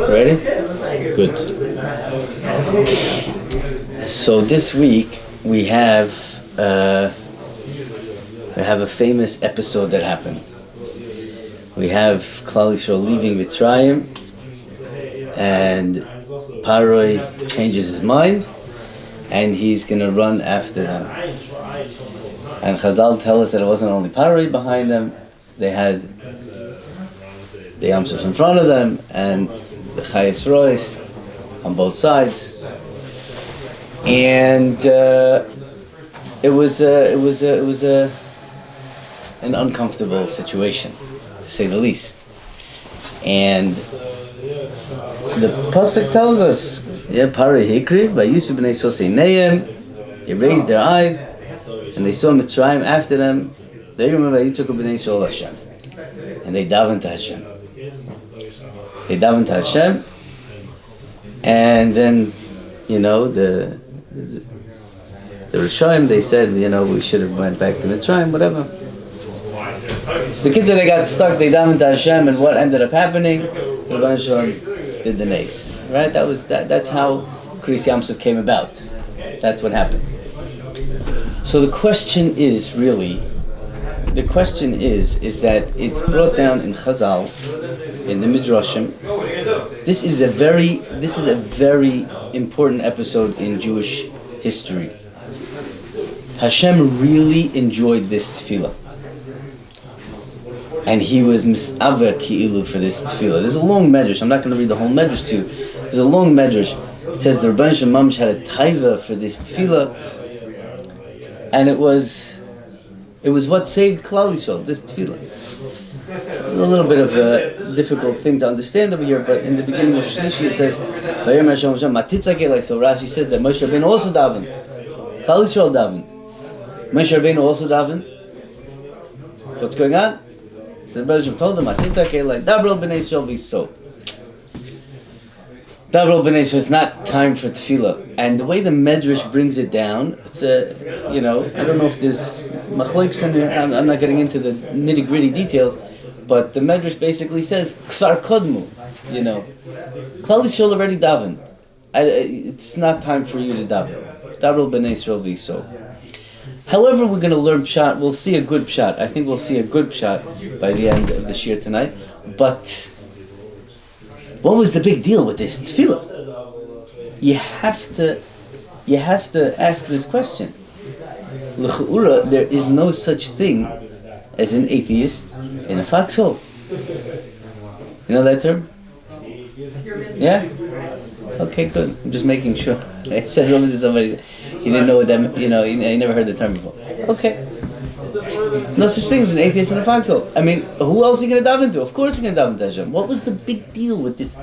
Ready? Good. So this week we have a famous episode that happened. We have Klal Yisrael leaving Mitzrayim, and Paroi changes his mind, and he's going to run after them. And Chazal tell us that it wasn't only Paroi behind them; they had the Yamsuf in front of them, and the Chayes Rois on both sides, and it was an uncomfortable situation, to say the least. And the pasuk tells us, Paroi Hikri, Vayusu b'nei Yisrael Seineim, they raised their eyes, and they saw Mitzrayim after them. They remember Vayituku b'nei Yisrael Hashem, and they davened to Hashem. And then, the Rishonim, they said, we should have went back to Mitzrayim, whatever. The kids, they got stuck, they davened to Hashem, and what ended up happening? Rabban Shalom did the nace, right? That's how Kriyas Yamsuf came about. That's what happened. So the question is that it's brought down in Chazal, in the Midrashim. This is a very important episode in Jewish history. Hashem really enjoyed this tefillah, and He was mis'ava ki'ilu for this tefillah. There's a long medrash. I'm not going to read the whole medrash to you. There's a long medrash. It says the Rabban Shalom had a taiva for this tefillah, and it was what saved Klal Yisrael, this tefillah. It's a little bit of a difficult thing to understand over here, but in the beginning of Shlishi it says, so Rashi says that Moshe Rabbeinu also davened. Klal Yisrael davened. Moshe Rabbeinu also davened. What's going on? So the Rebbe told them, Dabrel b'nei Yisrael v'yiso. Dabrel b'nei Yisrael, it's not time for tefillah. And the way the Medrash brings it down, it's I don't know if there's machlokes in here, I'm not getting into the nitty-gritty details, but the Medrash basically says, Kfar Kodmu, Klal Yisrael already davened. It's not time for you to daven. Dabrel b'nei Yisrael v'yiso. However, we're going to learn pshat. We'll see a good pshat. I think we'll see a good pshat by the end of the shir tonight. But what was the big deal with this tefillah? You have to ask this question. L'ch'ura, there is no such thing as an atheist in a foxhole. You know that term? Yeah? Okay, good. I'm just making sure. I said over to somebody, he didn't know what that, he never heard the term before. Okay. No such thing as an atheist in a foxhole. I mean, who else are you going to daven to? Of course you're going to daven to Hashem. What was the big deal with this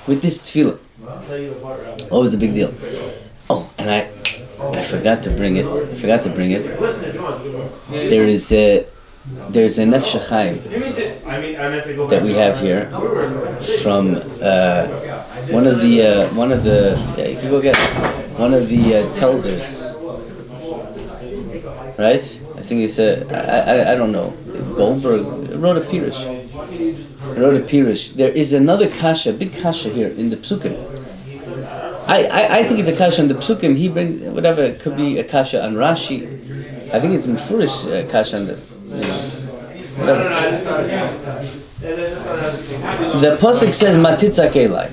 tefillah? What was the big deal? Oh, and I forgot to bring it. There's a Nefesh Chaim that we have here from one of the you can go get it. One of the Telzers, right? I think it's I don't know, Goldberg wrote a Pirush. There is another kasha, big kasha here in the Psukim. I think it's a kasha on the Psukim. He brings whatever, it could be a kasha on Rashi. I think it's Mefurish kasha on the, whatever. The pasuk says Matitza Kelai.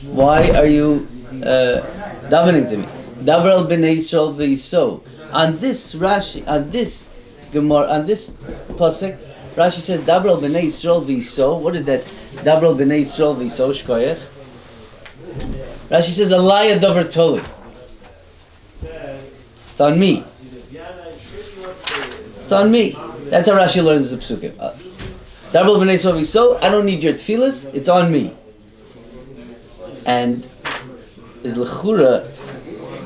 Why are you davening to me? Dabrel b'nei Yisrael v'yiso. On this Rashi, on this Gemara, on this pasuk, Rashi says Dabrel b'nei Yisrael v'yiso. What is that? Dabrel b'nei Yisrael v'yiso shkoyach. Rashi says Alaya Dover Toli. It's on me. It's on me. That's how Rashi learns the psukim. Dabrel b'nei Yisrael v'yiso. I don't need your tefillas. It's on me. And is l'chura,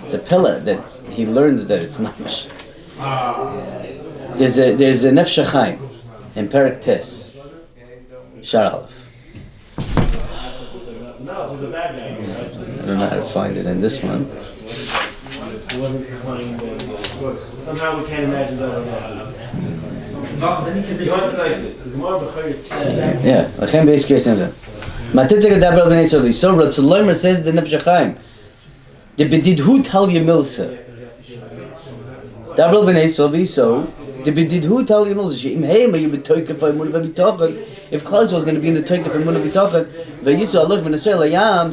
it's a pillar that he learns that it's mamash. There's a Nefesh Chaim in Perek Tes, Shar Aleph. I don't know how to find it in this one. Somehow we can't imagine that. Yeah, Lachem Beish Kirsin. Matitzak Dabra B'nei Yisrael. So Ratzalomer says the Nefesh HaChaim. The Bedidhu Tal Yemilsa. Dabra B'nei Yisrael. So the Bedidhu Tal Yemilsa. She'im Heima you betoikef v'emunah v'bitachon. If Klal was going to be in the toikef v'emunah v'bitachon, v'yisu Allah v'nesei layam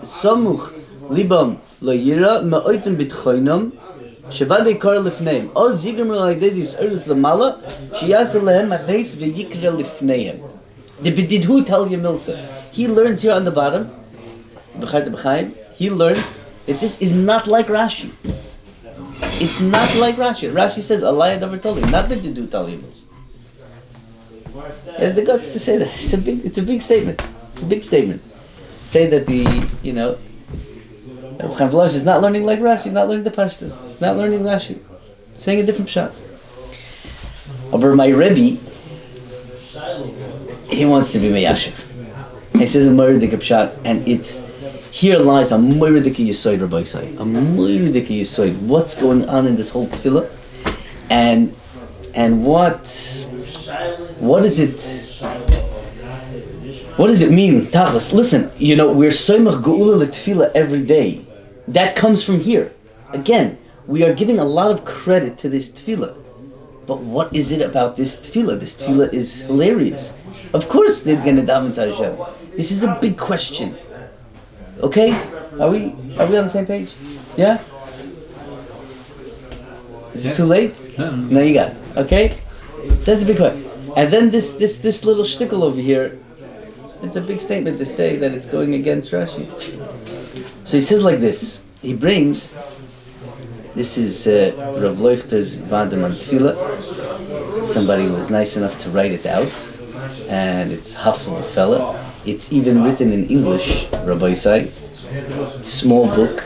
samuch libam lo yira ma'oitzim bitchoinam. Shavadei kar lifneim. Oz yigrem like this is earnest lamala. Sheyaseh lehem matneis v'yikra lifneim. The bedidhu tal yemilsa. He learns here on the bottom. He learns that this is not like Rashi. It's not like Rashi. Rashi says Allah never told him. Not bedidhu tal yemilsa. He has the guts to say that. It's a big statement. It's a big statement. Say that Chaim V'Lash is not learning like Rashi, not learning the Pashtas, not learning Rashi, saying a different pshat. But my Rebbe, he wants to be Meyashiv. He says a Moiridik pshat, and here lies a Moiridik Yisoid Rabbi Yisai, a Moiridik Yisoid. What's going on in this whole tefillah, and what is it? What does it mean? Tachlis, listen, we're soymach geula l'tefillah every day. That comes from here. Again, we are giving a lot of credit to this tefillah. But what is it about this tefillah? This tefillah is hilarious. Of course they're going to daven to Hashem. This is a big question. Okay? Are we on the same page? Yeah? Is it too late? No, you got it. Okay? So that's a big question. And then this little shtickle over here, it's a big statement to say that it's going against Rashi. So he says like this. He brings, this is Rav Leuchter's Vadam on Tefillah. Somebody was nice enough to write it out. And it's Hafla fella. It's even written in English, Rabbi Yisai. Small book.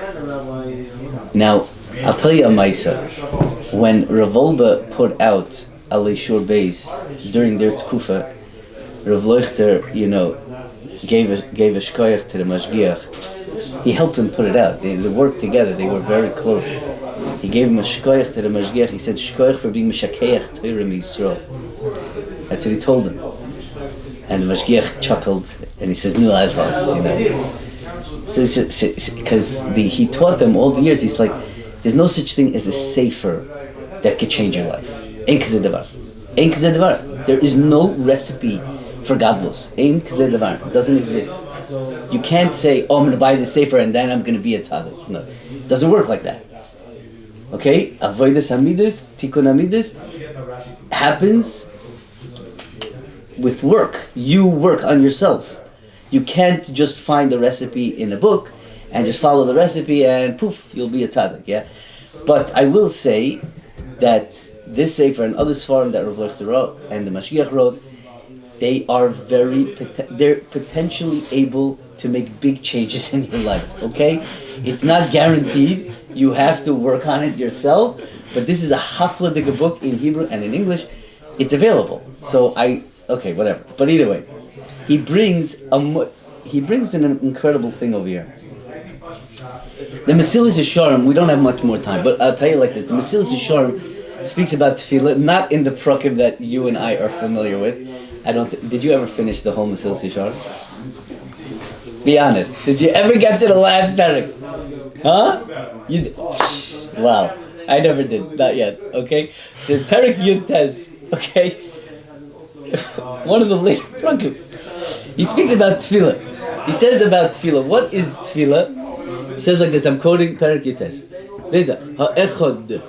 Now, I'll tell you a Maisa. When Rav Olba put out Alei Shur Beis during their Tkufa, Rav Leuchter, gave a shkoyach to the mashgiach. He helped him put it out. They worked together. They were very close. He gave him a shkoyach to the mashgiach. He said, shkoyach for being mishakeach Torah Yisrael. That's what he told him. And the mashgiach chuckled, and he says, "No, So, because he taught them all the years. He's like, there's no such thing as a sefer that could change your life. Ein kazeh davar. Ein kazeh davar. There is no recipe for gadlus. Ein kazeh davar. It doesn't exist. You can't say, I'm going to buy the sefer and then I'm going to be a tzaddik. No, it doesn't work like that. Okay? Avodas hamidus, tikkun hamidus happens with work. You work on yourself. You can't just find the recipe in a book and just follow the recipe and poof, you'll be a tzaddik, yeah? But I will say that this sefer and other svarim that Rav Leuchter wrote and the Mashiach wrote, they're potentially able to make big changes in your life, okay? It's not guaranteed. You have to work on it yourself, but this is a hafladik book in Hebrew and in English. It's available. So okay, whatever. But either way, he brings an incredible thing over here. The Mesilas Yesharim, we don't have much more time, but I'll tell you like this. The Mesilas Yesharim speaks about tefillah, not in the prakim that you and I are familiar with. Did you ever finish the whole Mesilas Yesharim? Be honest. Did you ever get to the last parak? Huh? You did. Wow. I never did. Not yet. Okay? So parak Yud Tez. Okay? One of the later prakim. He speaks about tefillah. He says about tefillah. What is tefillah? He says like this. I'm quoting parak Yud Tez. Ha'echad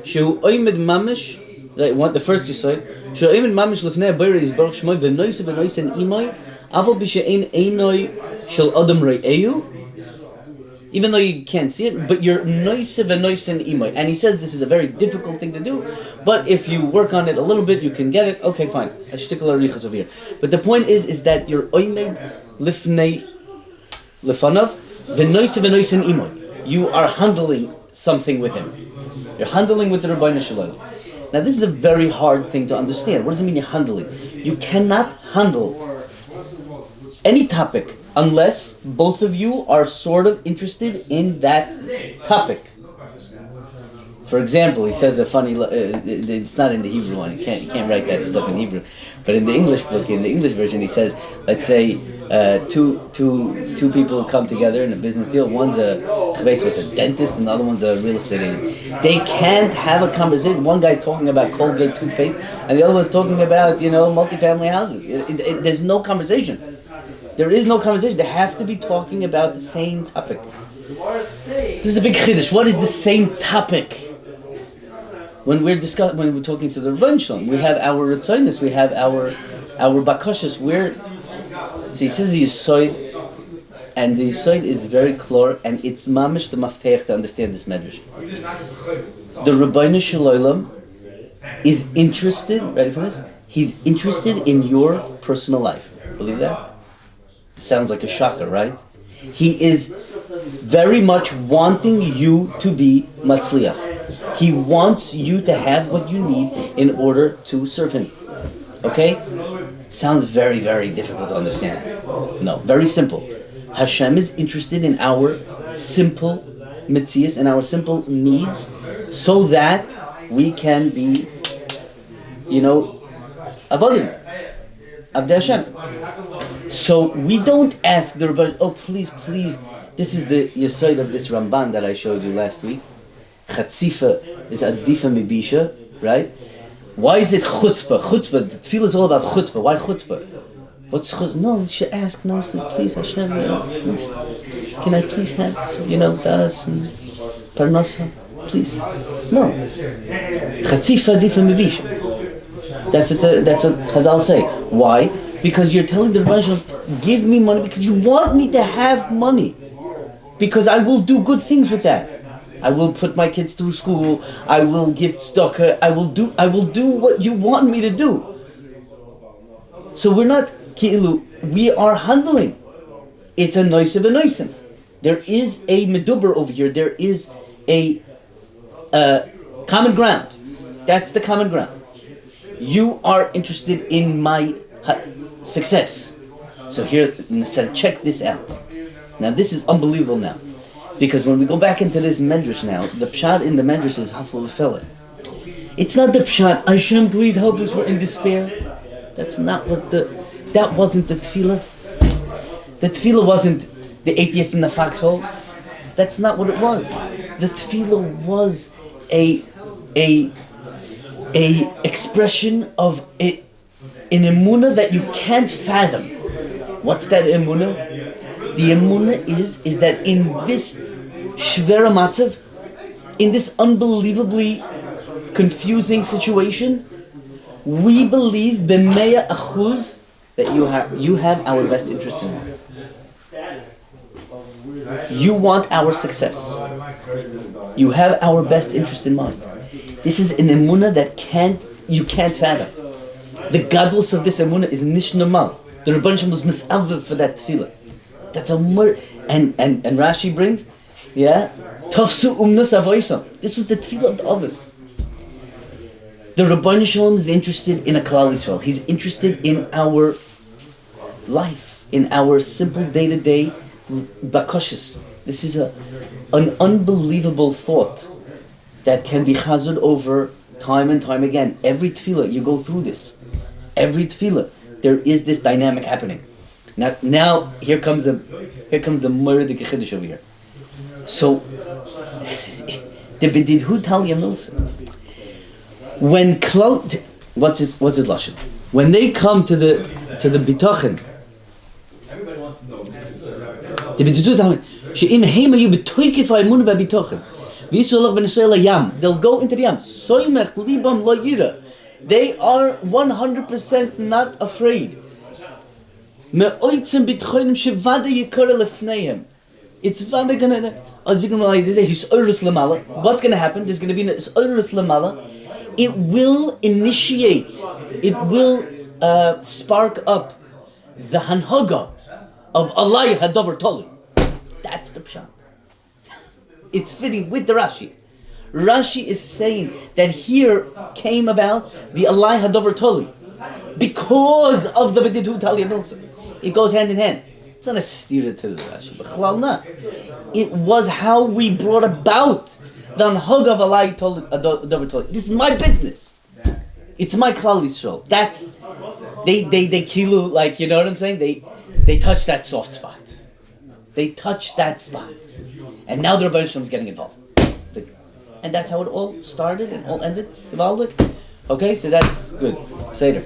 shehu oimed mamish. Right, the first you said. Shehu oimed mamish lefnei ha'bayra yizbarach shmoi v'noise v'noise en imoi aval b'she'ein einoi shel adam re'eyu. Even though you can't see it, but you're noise v'noise en imoi. And he says this is a very difficult thing to do, but if you work on it a little bit, you can get it. Okay, fine. A shtickle arichas over here. But the point is that you're oimed lifnei lefanav v'noise v'noise en imoi. You are handling something with him. You're handling with the Rabbeinu Shalom. Now this is a very hard thing to understand. What does it mean you're handling? You cannot handle any topic unless both of you are sort of interested in that topic. For example, he says a funny. It's not in the Hebrew one. You can't write that stuff in Hebrew. But in the English book, in the English version, he says, let's say two people come together in a business deal. One's a dentist, and the other one's a real estate agent. They can't have a conversation. One guy's talking about Colgate toothpaste, and the other one's talking about multifamily houses. There's no conversation. There is no conversation. They have to be talking about the same topic. This is a big chiddush. What is the same topic? When we're talking to the Rebbeinu Shalom, we have our Ritzonis, we have our Bakashas. So he says the Yisoid, and the Yisoid is very clear, and it's mamish the mafteach to understand this medrash. The Rebbeinu Shalom is interested. Ready for this? He's interested in your personal life. Believe that? Sounds like a shocker, right? He is very much wanting you to be matzliach. He wants you to have what you need in order to serve him. Okay? Sounds very, very difficult to understand. No, very simple. Hashem is interested in our simple mitzias and our simple needs so that we can be, avodim. Avdei Hashem. So we don't ask the Rebbe, please, this is the Yesod of this Ramban that I showed you last week. Chatzifa is adifa mibisha, right? Why is it chutzpah? Chutzpah, the tefillah is all about chutzpah. Why chutzpah? What's chutzpah? No, you should ask nicely, please Hashem, can I please have, das and parnasa? Please. No. Chatzifa adifa mibisha. That's what Chazal say. Why? Because you're telling the Rebbe, give me money because you want me to have money. Because I will do good things with that. I will put my kids through school. I will give tzedakah. I will do what you want me to do. So we're not ki'ilu. We are handling. It's a noisev and noisim. There is a meduber over here. There is a common ground. That's the common ground. You are interested in my success. So here, check this out. Now this is unbelievable now. Because when we go back into this medrash now, the pshat in the medrash is hafla v'felah. It's not the pshat, Hashem please help us, we're in despair. That wasn't the tefillah. The tefillah wasn't the atheist in the foxhole. That's not what it was. The tefillah was a expression of an emunah that you can't fathom. What's that emunah? The emunah is that in this shvera matzav, in this unbelievably confusing situation, we believe b'meya achuz that you have our best interest in mind. You want our success. You have our best interest in mind. This is an emunah that you can't fathom. The gadlus of this emunah is nish normal. The Rebbeinu Shalom was misalvav for that tefillah. That's a murder. And Rashi brings, tafsu umnus avoisam. This was the tefillah of the Avos. The Rebbeinu Shalom is interested in a Klal Yisrael. He's interested in our life, in our simple day-to-day bakoshes. This is an unbelievable thought that can be chazed over time and time again. Every tefillah, you go through this. Every tefillah, there is this dynamic happening. Now here comes the murder chiddush over here. So the bedidhu Talia Milson. When what's his lashon? When they come to the bitochen, the bedidhu Talia she'im heima you betoykif ha'emunah v'bitochen v'yisolach v'nisrael yam. They'll go into the yam. Soymech libam lo yira. They are 100% not afraid. It's vada gonna. What's gonna happen? There's gonna be an is'orus lamala. It will initiate. It will spark up the hanhaga of Alai Hadavar Toli. That's the pshat. It's fitting with the Rashi. Rashi is saying that here came about the Alai Hadavar Toli because of the B'didhu Talia Milson. It goes hand in hand. It's not a steer to the Rashi, but chalal not. It was how we brought about The Anhog of Allah told it. This is my business. It's my Klal Yisrael. That's they kilu, like, you know what I'm saying? They touch that soft spot. They touch that spot, and now the Rebbeinu Shalom is getting involved. And that's how it all started and all ended. Okay, so that's good. Seder.